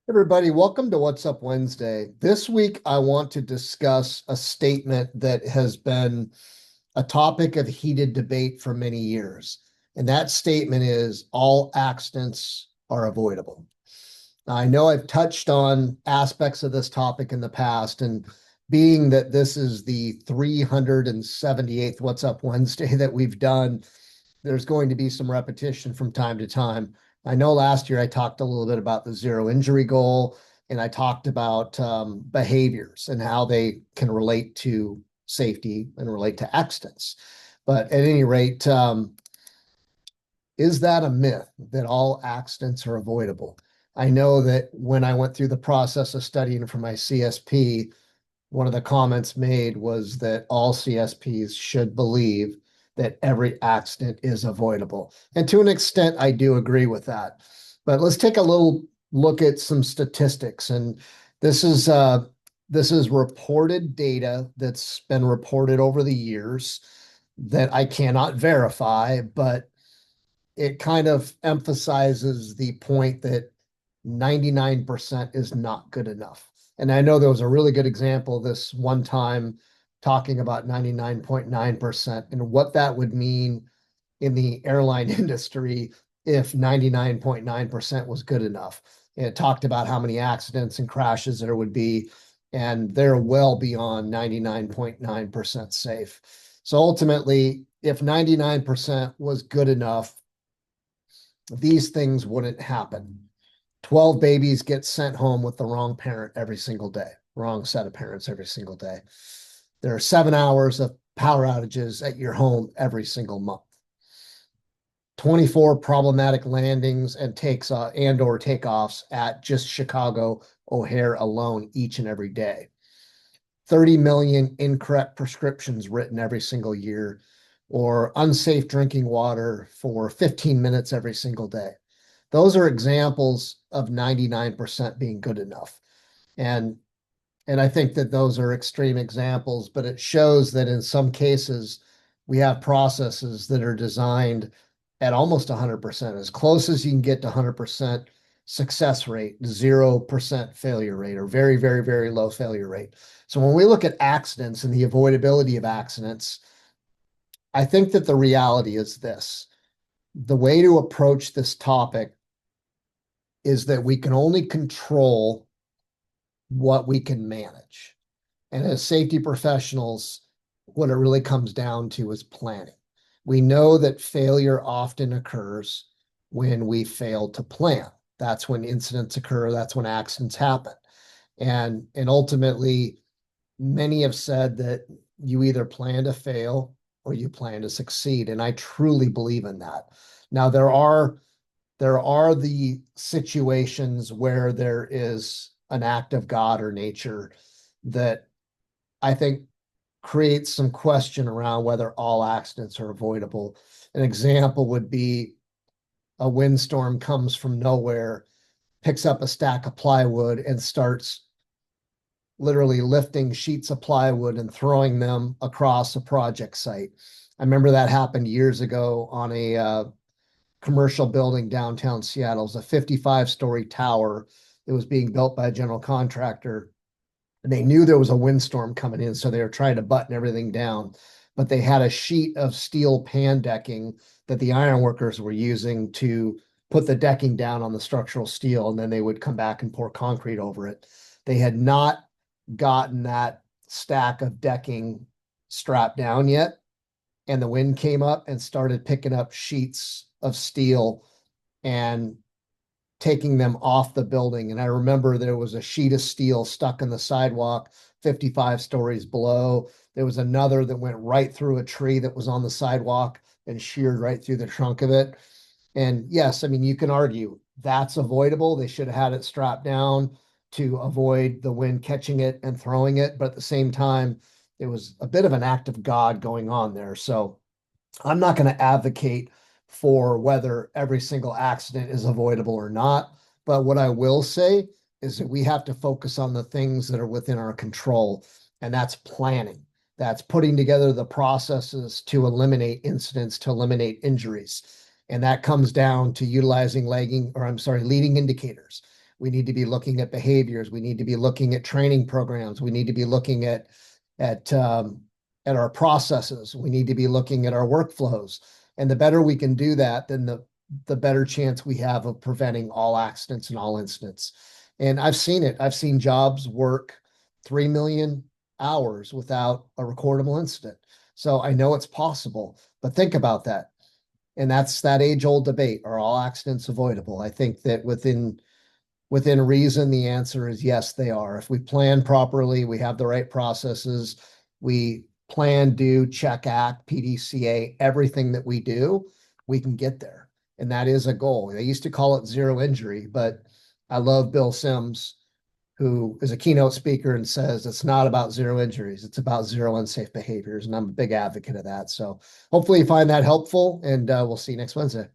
Everybody, welcome to What's Up Wednesday. This week, I want to discuss a statement that has been a topic of heated debate for many years. And that statement is all accidents are avoidable. Now, I know I've touched on aspects of this topic in the past, and being that this is the 378th What's Up Wednesday that we've done, there's going to be some repetition from time to time. I know last year I talked a little bit about the zero injury goal, and I talked about behaviors and how they can relate to safety and relate to accidents. But at any rate, is that a myth that all accidents are avoidable? I know that when I went through the process of studying for my CSP, one of the comments made was that all CSPs should believe that every accident is avoidable. And to an extent, I do agree with that. But let's take a little look at some statistics. And this is uh, this is reported data that's been reported over the years that I cannot verify, but it kind of emphasizes the point that 99% is not good enough. And I know there was a really good example this one time talking about 99.9% and what that would mean in the airline industry if 99.9% was good enough. And it talked about how many accidents and crashes there would be, and they're well beyond 99.9% safe. So ultimately, if 99% was good enough, these things wouldn't happen. 12 babies get sent home with the wrong parent every single day, wrong set of parents every single day. There are 7 hours of power outages at your home every single month. 24 problematic landings and takes and or takeoffs at just Chicago O'Hare alone each and every day. 30 million incorrect prescriptions written every single year, or unsafe drinking water for 15 minutes every single day. Those are examples of 99% being good enough. And and I think that those are extreme examples, but it shows that in some cases we have processes that are designed at almost 100%, as close as you can get to 100% success rate, 0% failure rate, or very, very, very low failure rate. So when we look at accidents and the avoidability of accidents, I think that the reality is this. The way to approach this topic is that we can only control what we can manage. And as safety professionals, what it really comes down to is planning. We know that failure often occurs when we fail to plan. That's when incidents occur, that's when accidents happen. And ultimately, many have said that you either plan to fail or you plan to succeed. And I truly believe in that. Now, there are the situations where there is an act of God or nature that I think creates some question around whether all accidents are avoidable. An example would be a windstorm comes from nowhere, picks up a stack of plywood, and starts literally lifting sheets of plywood and throwing them across a project site. I remember that happened years ago on a commercial building downtown Seattle. It was a 55-story tower that was being built by a general contractor. And they knew there was a windstorm coming in, so they were trying to button everything down. But they had a sheet of steel pan decking that the ironworkers were using to put the decking down on the structural steel, and then they would come back and pour concrete over it. They had not gotten that stack of decking strapped down yet, and the wind came up and started picking up sheets of steel and taking them off the building. And I remember there was a sheet of steel stuck in the sidewalk 55 stories below. There was another that went right through a tree that was on the sidewalk and sheared right through the trunk of it. And yes, I mean, you can argue that's avoidable. They should have had it strapped down to avoid the wind catching it and throwing it. But at the same time, it was a bit of an act of God going on there. So I'm not going to advocate for whether every single accident is avoidable or not. But what I will say is that we have to focus on the things that are within our control, and that's planning. That's putting together the processes to eliminate incidents, to eliminate injuries. And that comes down to utilizing leading indicators. We need to be looking at behaviors. We need to be looking at training programs. We need to be looking at at our processes. We need to be looking at our workflows. And the better we can do that, then the better chance we have of preventing all accidents and all incidents. And I've seen it. I've seen jobs work 3 million hours without a recordable incident. So I know it's possible, but think about that. And that's that age old debate. Are all accidents avoidable? I think that within reason, the answer is yes, they are. If we plan properly, we have the right processes, we plan, do, check, act, PDCA, everything that we do, we can get there. And that is a goal. They used to call it zero injury, but I love Bill Sims, who is a keynote speaker and says it's not about zero injuries, it's about zero unsafe behaviors. And I'm a big advocate of that. So hopefully you find that helpful, and we'll see you next Wednesday.